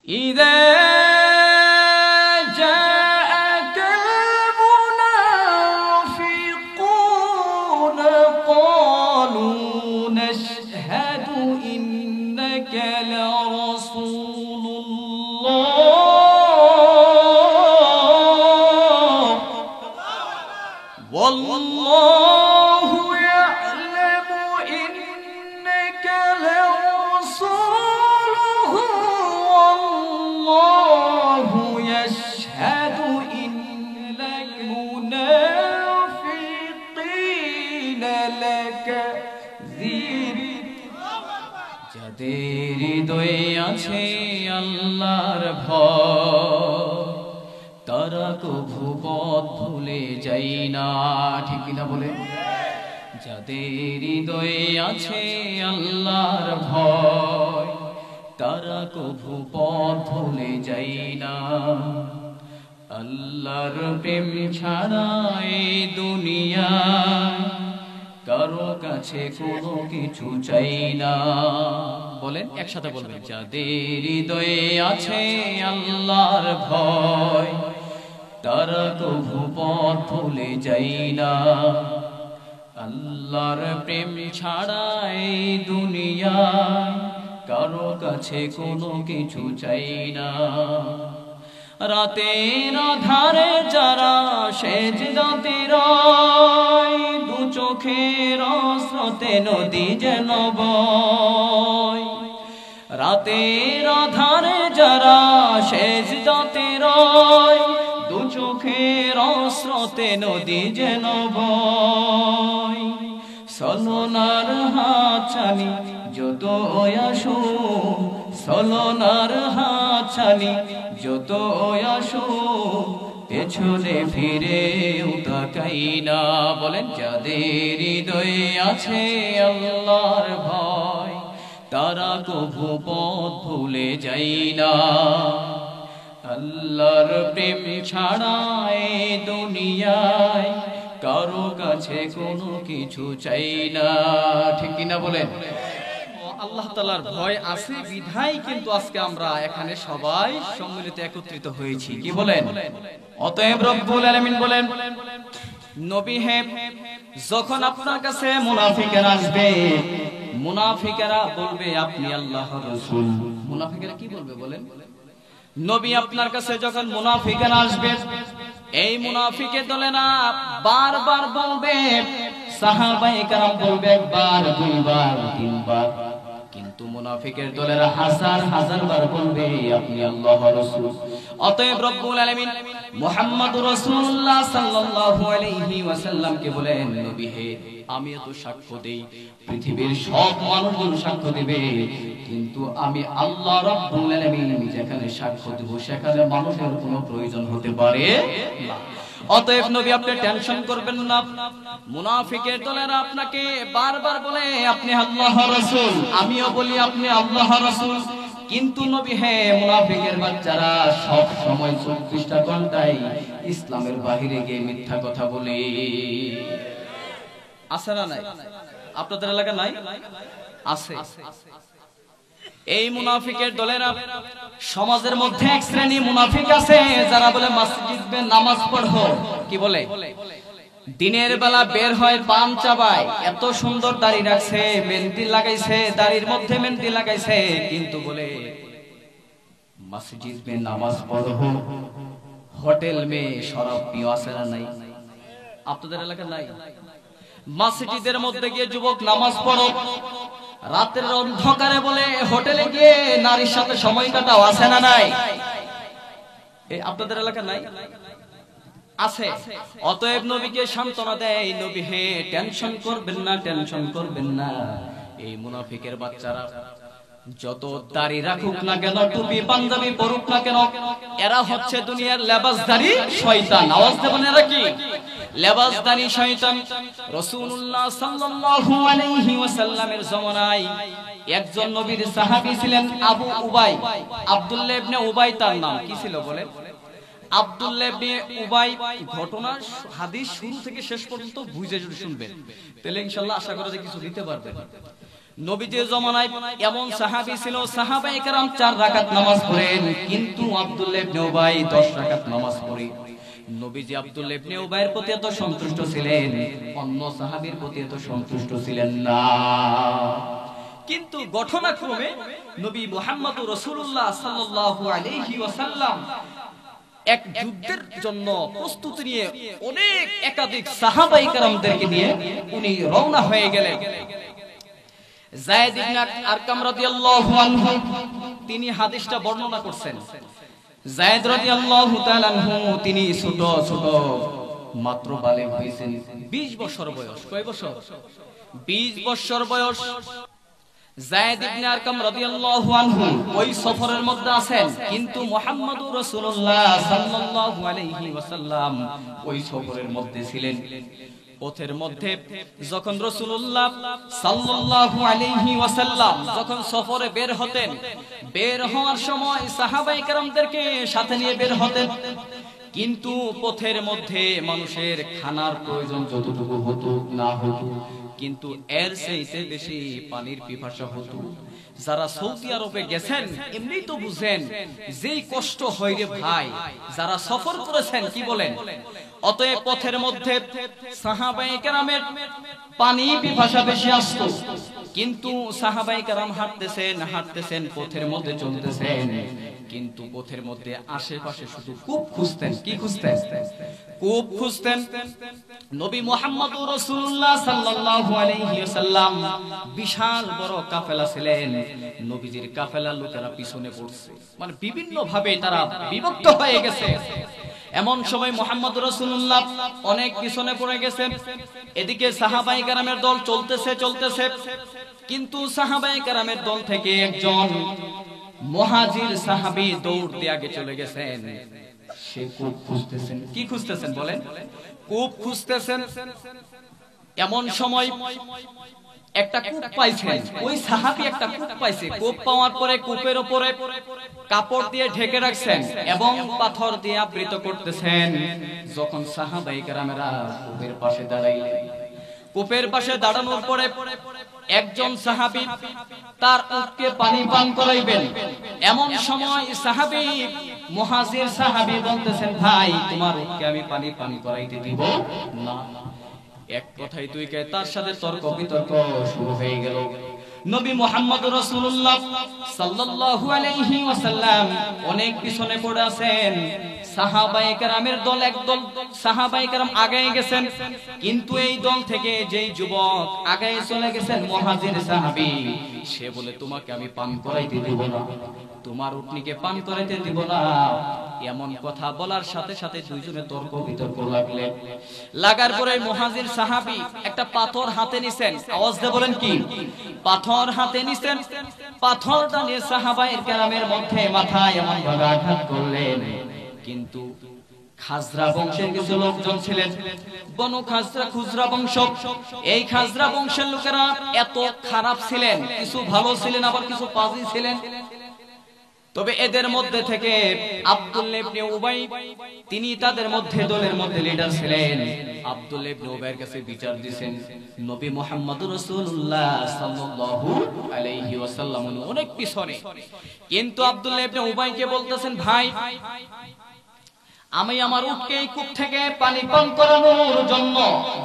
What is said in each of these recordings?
إذا جاءك المنافقون قالوا نشهد إنك لرسول الله والله يعلم إنك لرسوله والله يشهد إن المنافقين لكاذبون যাদের হৃদয়ে আছে আল্লাহর ভয় তারা কভু পথ ভুলে যায় না, ঠিক কিনা বলে? যাদের হৃদয়ে আছে আল্লাহর ভয় তারা কভু পথ ভুলে যায় না। আল্লাহর প্রেম ছাড়া এই দুনিয়ায় কারো কাছে কোনো কিছু চাই না। বলেন, একসাথে বলবেন। যাদের হৃদয়ে আছে আল্লাহর ভয় তারা কভু পথ ভুলে যায় না। আল্লাহর প্রেম ছাড়া এই দুনিয়ায় কারো কাছে কোনো কিছু চাই না। রাতের আধারে যারা সেজদাতে রয় দু চোখের স্রোতে নদী যেন বয়। রাতের আধারে যারা সেজদাতে রয় দু চোখের স্রোতে নদী যেন বয়। সলনার হাত ছানি যত আসো, সলনার হাত ছানি যত আসো পেছনে ফিরেও তাকাই না। বলেন, যাদের হৃদয়ে আছে আল্লাহর ভয় তারা কভু পথ ভুলে যায় না। আল্লাহর প্রেম ছাড়া এই দুনিয়ায় কারো কাছে কোনো কিছু চাই না, ঠিক কিনা বলেন? আল্লাহ তাআলার ভয় আছে বিধায় কিন্তু আজকে আমরা এখানে সবাই সম্মিলিত একত্রিত হয়েছি, কি বলেন? অতএব রব্বুল আলামিন বলেন, নবী হে, যখন আপনার কাছে মুনাফিকরা আসবে, মুনাফিকরা বলবে আপনি আল্লাহর রাসূল। মুনাফিকরা কি বলবে বলেন? নবী আপনার কাছে যখন মুনাফিকরা আসবে, এই মুনাফিকের দলেরা বারবার বলবে, সাহাবায়ে কেরাম বলবে একবার, দুইবার, তিনবার, কিন্তু মুনাফিকের দলেরা হাজার হাজার বার বলবে আপনি আল্লাহর রাসূল। অতএব রব্বুল আলামিন মুহাম্মদুর রাসূলুল্লাহ সাল্লাল্লাহু আলাইহি ওয়াসাল্লামকে বলেন, নবী হে, আমি তো সাক্ষ্য দেই, পৃথিবীর সব মানুষগুলো সাক্ষ্য দিবে, কিন্তু আমি আল্লাহ রাব্বুল আলামিন যেখানে সাক্ষ্য দেব সেখানে মানুষের কোনো প্রয়োজন হতে পারে না। অতএব নবী আপনি টেনশন করবেন না। মুনাফিকের দলেরা আপনাকে বারবার বলে আপনি আল্লাহর রাসূল, আমিও বলি আপনি আল্লাহর রাসূল, কিন্তু নবী হে, মুনাফিকের বাচ্চারা সব সময় 24টা ঘন্টায় ইসলামের বাহিরে গিয়ে মিথ্যা কথা বলে। আছে না নাই? আপনাদের এলাকা নাই? আছে। এই মুনাফিকের দলেরা সমাজের মধ্যে এক শ্রেণী মুনাফিক আছে যারা বলে মসজিদে নামাজ পড়ো, কি বলে? দিনের বেলা বের হয় পান চাবায়, এত সুন্দর দাড়ি রাখছে, মেহেন্দি লাগাইছে, দাড়ির মধ্যে মেহেন্দি লাগাইছে, কিন্তু বলে মসজিদ মে নামাজ পড়ো, হোটেল মে শরাব পিও। আছে না নাই? আপনাদের এলাকা নাই? মসজিদের মধ্যে গিয়ে যুবক নামাজ পড়ো, রাতের অন্ধকারে বলে হোটেলে গিয়ে নারীর সাথে সময় কাটাও। আছে না নাই? আপনাদের এলাকা নাই? আছে। অতএব নবীকে সান্ত্বনা দেয়, নবী হে, টেনশন করবেন না, টেনশন করবেন না। এই মুনাফিকের বাচ্চারা যত দাড়ি রাখুক না কেন, টুপি পাঞ্জাবি পরুক না কেন, এরা হচ্ছে দুনিয়ার লেবাসধারী শয়তান। আওয়াজ দেবেন, এরা কি? লেবাসদারি শয়তান। রাসূলুল্লাহ সাল্লাল্লাহু আলাইহি ওয়াসাল্লামের জামানায় একজন নবীর সাহাবী ছিলেন আবু উবাই, আব্দুল্লাহ ইবনে উবাই তার নাম। কি ছিল বলেন? আব্দুল্লাহ ইবনে উবাই। ঘটনা হাদিস শুরু থেকে শেষ পর্যন্ত বুঝে যদি শুনবেন তাহলে ইনশাআল্লাহ আশা করা যায় কিছু দিতে পারবেন। নবীজির জামানায় এমন সাহাবী ছিল, সাহাবায়ে কেরাম 4 রাকাত নামাজ পড়েন, কিন্তু আব্দুল্লাহ ইবনে উবাই 10 রাকাত নামাজ পড়ে। নবীজি আব্দুল্লাহ ইবনে উবাইয়ের প্রতি এত সন্তুষ্ট ছিলেন, অন্য সাহাবীর প্রতি এত সন্তুষ্ট ছিলেন না। কিন্তু ঘটনাক্রমে নবী মুহাম্মদুর রাসূলুল্লাহ সাল্লাল্লাহু আলাইহি ওয়াসাল্লাম এক যুদ্ধের জন্য প্রস্তুতি নিয়ে অনেক একাধিক সাহাবায়ে কেরামদেরকে নিয়ে উনি রওনা হয়ে গেলেন। যায়েদ ইবনে আরকাম রাদিয়াল্লাহু আনহু তিনি হাদিসটা বর্ণনা করছেন। যায়েদ রাদিয়াল্লাহু তাআলা আনহু তিনি ছোট ছোট মাত্র বালেগ হয়েছেন, 20 বছর বয়স। কয় বছর? 20 বছর বয়স। যায়েদ ইবনে আরকাম রাদিয়াল্লাহু আনহু ওই সফরের মধ্যে আছেন, কিন্তু মুহাম্মদুর রাসূলুল্লাহ সাল্লাল্লাহু আলাইহি ওয়াসাল্লাম ওই সফরের মধ্যে ছিলেন। পথের মধ্যে যখন রাসূলুল্লাহ সাল্লাল্লাহু আলাইহি ওয়াসাল্লাম যখন সফরে বের হতেন, বের হওয়ার সময় সাহাবায়ে কেরামদেরকে সাথে নিয়ে বের হতেন, কিন্তু পথের মধ্যে মানুষের খানার প্রয়োজন যতটুকু হতো না হতো, কিন্তু এর চাইতে বেশি পানির পিপাসা হতো। যারা সৌদি আরবে গেছেন এমনি তো বুঝেন যেই কষ্ট হয় রে ভাই, যারা সফর করেছেন কি বলেন। অতএব পথের মধ্যে সাহাবায়ে কেরামের পানি পিপাসা বেশি আসতো, কিন্তু সাহাবায়ে কেরাম হাঁটতেছেন পথের মধ্যে চলতেছেন, কিন্তু পথের মধ্যে আশেপাশে শুধু কূপ খুঁজতেন। কি খুঁজতেন? কূপ খুঁজতেন। নবী মুহাম্মদুর রাসূলুল্লাহ সাল্লাল্লাহু আলাইহি ওয়াসাল্লাম বিশাল বড় কাফেলা ছিলেন, নবীজির কাফেলার লোকেরা পিছনে পড়ছে, মানে বিভিন্ন ভাবে তারা বিভক্ত হয়ে গেছে। এমন সময় মুহাম্মদুর রাসূলুল্লাহ অনেক পিছনে পড়ে গেছেন, এদিকে সাহাবায়ে কেরামের দল চলতেছে, কিন্তু সাহাবায়ে কেরামের দল থেকে একজন মুহাজির সাহাবী দৌড় দিয়ে আগে চলে গেছেন। সে কূপ খুঁজতেছেন। কি খুঁজতেছেন বলেন? কূপ খুঁজতেছেন। এমন সময় একটা কূপ পাইছেন, ওই সাহাবী একটা কূপ পাইছে। কূপ পাওয়ার পরে কূপের উপরে কাপড় দিয়ে ঢেকে রাখছেন এবং পাথর দিয়ে আবৃত করতেছেন। যখন সাহাবায়ে কেরামেরা কূপের পাশে দাঁড়াইলেন, কূপের পাশে দাঁড়ানোর পরে একজন সাহাবী তার উটকে পানি পান করাইবেন। এমন সময় সাহাবী মুহাজির সাহাবী বলতেছেন, ভাই তোমার উটকে আমি পানি পান করাইতে দিব না। এক কথাই দুই কে তার সাথে তর্ক বিতর্ক শুরু হয়ে গেল। নবী মুহাম্মদুর রাসূলুল্লাহ সাল্লাল্লাহু আলাইহি ওয়াসাল্লাম অনেক পিছনে পড়ে আছেন। সাহাবায়ে কেরামের দল একদল সাহাবায়ে কেরাম আগায় গেছেন, কিন্তু এই দল থেকে যেই যুবক আগায় চলে গেছেন মুহাজির সাহাবী, সে বলে তোমাকে আমি পান করাইতে দিব না, তোমার উটনিকে পান করাইতে দিব না। এমন কথা বলার সাথে সাথে দুইজনে তর্ক বিতর্ক লাগার পরে মুহাজির সাহাবী একটা পাথর হাতে নিছেন। আওয়াজ দিয়ে বলেন কি? পাথর হাতে নিছেন। পাথরটা নিয়ে সাহাবায়ে কেরামের মধ্যে মাথায় এমন ভাবে আঘাত করলেন, কিন্তু খাজরা বংশের কিছু লোকজন ছিলেন, বনু খুজরা বংশ। এই খাজরা বংশের লোকেরা এত খারাপ ছিলেন, কিছু ভালো ছিলেন আবার কিছু পাজি ছিলেন। তবে এদের মধ্যে থেকে আব্দুল্লাহ ইবনে উবাই তিনি তাদের মধ্যে দলের মধ্যে লিডার ছিলেন। আব্দুল্লাহ ইবনে উবাইয়ের কাছে বিচার দিবেন নবী মুহাম্মদুর রাসূলুল্লাহ সাল্লাল্লাহু আলাইহি ওয়াসাল্লাম অনেক পিছনে, কিন্তু আব্দুল্লাহ ইবনে উবাইকে বলতেছেন, ভাই আমি আমার উটকে কূপ থেকে পানি পান করানোর জন্য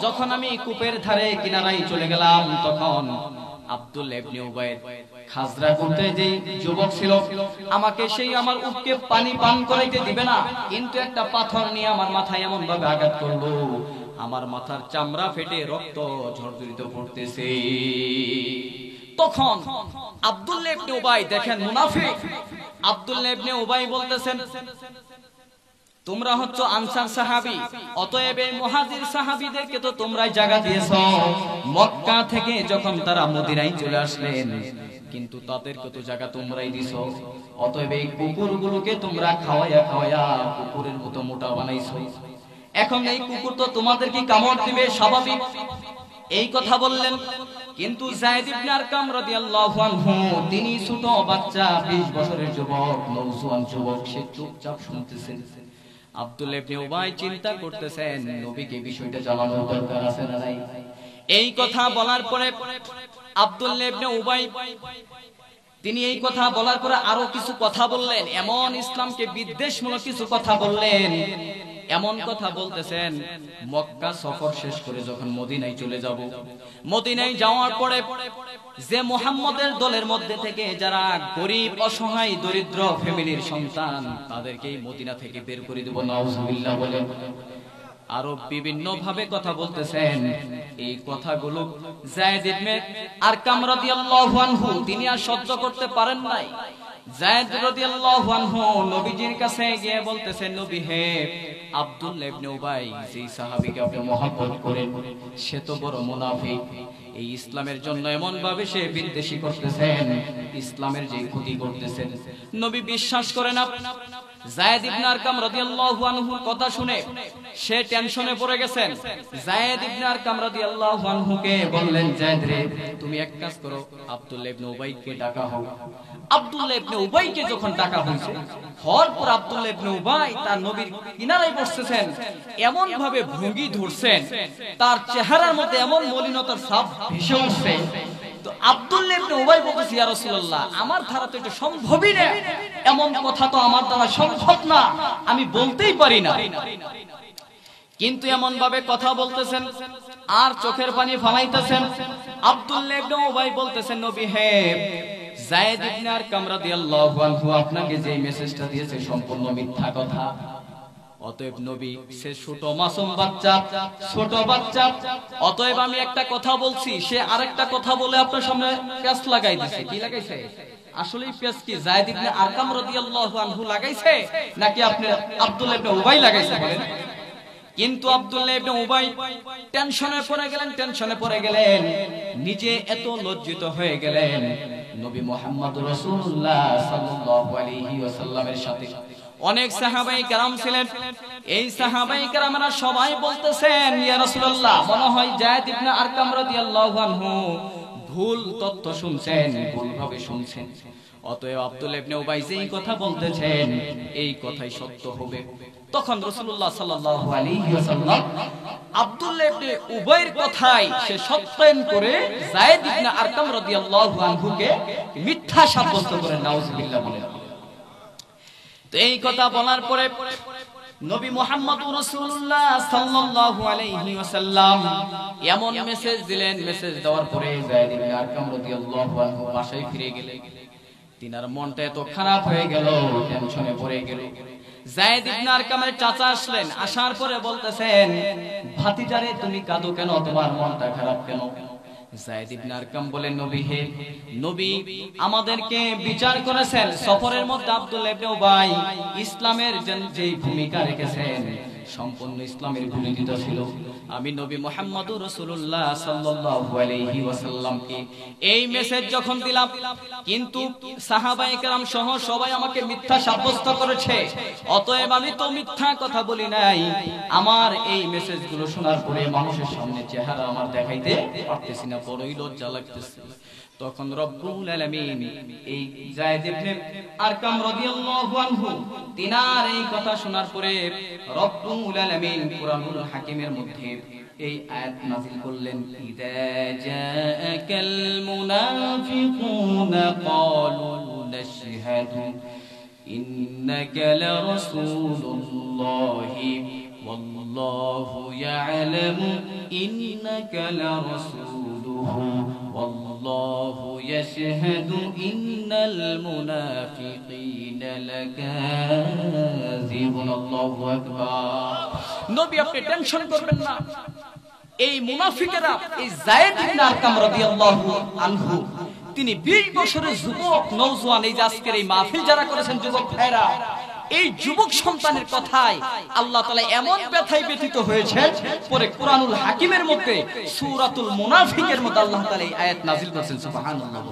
যখন আমি কূপের ধারে কিনারায় চলে গেলাম, তখন আব্দুল্লাহ ইবনে উবাই খাজরা গোত্রে যে যুবক ছিল আমাকে সেই আমার উটকে পানি পান করাইতে দিবে না, কিন্তু একটা পাথর নিয়ে আমার মাথায় এমন ভাবে আঘাত করলো, আমার মাথার চামড়া ফেটে রক্ত ঝরঝরিত পড়তেছে। তখন আব্দুল্লাহ ইবনে উবাই দেখেন মুনাফিক, আব্দুল্লাহ ইবনে উবাই বলতেছেন, তোমরা হচ্ছে আনসার সাহাবী, অতএব এই মুহাজির সাহাবীদেরকে তো তোমরাই জায়গা দিয়েছো। মক্কা থেকে যখন তারা মদিনায় চলে আসলেন, কিন্তু তাদেরকে তো জায়গা তোমরাই দিছো। অতএব এই কুকুরগুলোকে তোমরা খাওয়ায়া কুকুরের মতো মোটা বানাইছো। এখন এই কুকুর তো তোমাদেরকে কামড় দিবে, স্বাভাবিক। এই কথা বললেন। কিন্তু যায়েদ ইবনে আরকাম রাদিয়াল্লাহু আনহু তিনি ছোট বাচ্চা, 20 বছরের যুবক, নওজোয়ান যুবক, সে চুপচাপ শুনতেছেন। আব্দুল্লাহ ইবনে উবাই চিন্তা করতেছেন নবীকে বিষয়টা জানানোর দরকার আছে না নাই। এই কথা বলার পরে আব্দুল্লাহ ইবনে উবাই তিনি এই কথা বলার পরে আরো কিছু কথা বললেন, এমন ইসলামকে বিদ্বেষমূলক কিছু কথা বললেন, এমন কথা বলতেছেন মক্কা সফর শেষ করে যখন মদিনায় চলে যাব, মদিনায় যাওয়ার পরে যে মুহাম্মদের দলের মধ্যে থেকে যারা গরিব অসহায় দরিদ্র ফ্যামিলির সন্তান তাদেরকেই মদিনা থেকে বের করে দেব, নাউজুবিল্লাহ বলেন। আরো বিভিন্ন ভাবে কথা বলতেছেন। এই কথাগুলো যায়েদ ইবনে আরকাম রাদিয়াল্লাহু আনহু তিনি আর সহ্য করতে পারেন নাই। যায়েদ রাদিয়াল্লাহু আনহু নবীজির কাছে গিয়ে বলতেছেন, নবী হে, আব্দুল্লাহ ইবনে উবাই যে সাহাবীকে আপনি মহব্বত করেন সে তো বড় মুনাফিক, এই ইসলামের জন্য এমন ভাবে সে বিদ্বেষী করতেছেন, ইসলামের যে ক্ষতি করতেছেন, নবী বিশ্বাস করেন। যায়েদ ইবনে আরকাম রাদিয়াল্লাহু আনহুর কথা শুনে সে টেনশনে পড়ে গেছেন। যায়েদ ইবনে আরকাম রাদিয়াল্লাহু আনহুকে বললেন, যায়েদ রে, তুমি এক কাজ করো, আব্দুল্লাহ ইবনে উবাইকে ডাকা হোক। আব্দুল্লাহ ইবনে উবাইকে যখন ডাকা হয়েছে, হওয়ার পর আব্দুল্লাহ ইবনে উবাই তার নবীর কিনারায় বসতেছেন, এমন ভাবে ভঙ্গি ধরছেন, তার চেহারার মধ্যে এমন মলিনতার ছাপ ভেসে উঠছে। তো আব্দুল্লাহ ইবনে উবাই বলতেছে, ইয়া রাসূলুল্লাহ, আমার দ্বারা তো এটা সম্ভবই না, এমন কথা তো আমার দ্বারা সম্ভব না, আমি বলতেই পারি না। কিন্তু এমন ভাবে কথা বলতেছেন আর চোখের পানি ফালাইতেছেন। আব্দুল্লাহ ইবনে উবাই বলতেছেন, নবী হে, যায়েদ ইবনে আরকাম রাদিয়াল্লাহু আনহু আপনাকে যে মেসেজটা দিয়েছে সম্পূর্ণ মিথ্যা কথা। অতএব নবী সে ছোট মাসুম বাচ্চা, ছোট বাচ্চা, অতএব আমি একটা কথা বলছি, সে আরেকটা কথা বলে আপনার সামনে পেঁচ লাগাই দিছে। কি লাগাইছে? আসলেই পেঁচ কি যায়েদ ইবনে আরকাম রাদিয়াল্লাহু আনহু লাগাইছে নাকি আপনি আব্দুল্লাহ ইবনে উবাই লাগাইছে বলেন? কিন্তু আব্দুল্লাহ ইবনে উবাই টেনশনে পড়ে গেলেন, নিজে এত লজ্জিত হয়ে গেলেন। নবী মুহাম্মদ রাসূলুল্লাহ সাল্লাল্লাহু আলাইহি ওয়াসাল্লামের সাথে অনেক সাহাবায়ে কেরাম ছিলেন। এই সাহাবায়ে কেরামরা সবাই বলতেছেন, ইয়া রাসূলুল্লাহ, মনে হয় যায়েদ ইবনে আরকাম রাদিয়াল্লাহু আনহু ভুল তথ্য শুনছেন, ভুলভাবে শুনছেন। অতএব আব্দুল্লাহ ইবনে উবাই যেই কথা বলতেছেন এই কথাই সত্য হবে। তখন রাসূলুল্লাহ সাল্লাল্লাহু আলাইহি ওয়াসাল্লাম আব্দুল্লাহ ইবনে উবাইয়ের কথাই সে সত্যায়ন করে যায়েদ ইবনে আরকাম রাদিয়াল্লাহু আনহুকে মিথ্যা সাব্যস্ত করেন, নাউজুবিল্লাহ বলেন। তো এই কথা বলার পরে নবী মুহাম্মদুর রাসূলুল্লাহ সাল্লাল্লাহু আলাইহি ওয়াসাল্লাম এমন মেসেজ দিলেন, মেসেজ দেওয়ার পরে যায়েদ ইবনে আরকাম রাদিয়াল্লাহু আনহু বাসায় ফিরে গেলেন। তিনার মনটা এত খারাপ হয়ে গেল, টেনশনে পড়ে গেল। যায়েদ ইবনে আরকামের চাচা আসলেন, আসার পরে বলতেছেন, ভাতিজারে তুমি কাঁদো কেন, তোমার মনটা খারাপ কেন? যায়েদ ইবনে আরকাম বলেন, নবী হে, নবী আমাদেরকে বিচার করেছেন, সফরের মধ্যে আব্দুল্লাহ ইবনে উবাই ইসলামের যে ভূমিকা রেখেছেন সম্পূর্ণ ইসলামের বিরোধিতা ছিল। আমি নবী মুহাম্মদুর রাসূলুল্লাহ সাল্লাল্লাহু আলাইহি ওয়াসাল্লামকে এই মেসেজ যখন দিলাম, কিন্তু সাহাবায়ে কেরাম সহ সবাই আমাকে মিথ্যা সাব্যস্ত করেছে। অতএব আমি তো মিথ্যা কথা বলি নাই। আমার এই মেসেজগুলো শোনার পরে মানুষের সামনে চেহারা আমার দেখাইতে পারতেছি না, বড়ই লজ্জা লাগতেছে। তখন রব্বুল আলামিন এই যায়েদ ইবনে আরকাম রাদিয়াল্লাহু আনহু তিনার এই কথা শোনার পরে রব্বুল আলামিন কুরআনুল হাকিমের মধ্যে এই আয়াত নাযিল করলেন, ইদা জাআকাল মুনাফিকুনা ক্বালু নাশহাদু ইন্নাকা লারাসূলুল্লাহি ওয়াল্লাহু ইয়ালামু ইন্নাকা লারাসূলুহু ওয়াল্লাহু ইয়াশহাদু ইন্নাল মুনাফিকিনা লাকাযিবুন। আল্লাহু আকবার। নবী আপনি টেনশন করবেন না, এই মুনাফিকেরা এই যায়েদ ইবনে আরকাম রাদিয়াল্লাহু আনহু তিনি 20 বছরের যুবক নওজোয়ান, এই যে আজকের এই মাহফিল যারা করেছেন যুবক ভাইরা, এই যুবক সন্তানের কথায় আল্লাহ তাআলা এমন ব্যথায় ব্যথিত হয়েছেন, পরে কুরআনুল হাকিমের মধ্যে সূরাতুল মুনাফিকের মধ্যে আল্লাহ তাআলা এই আয়াত নাযিল করেছেন। সুবহানাল্লাহ।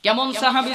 কেমন সাহাবী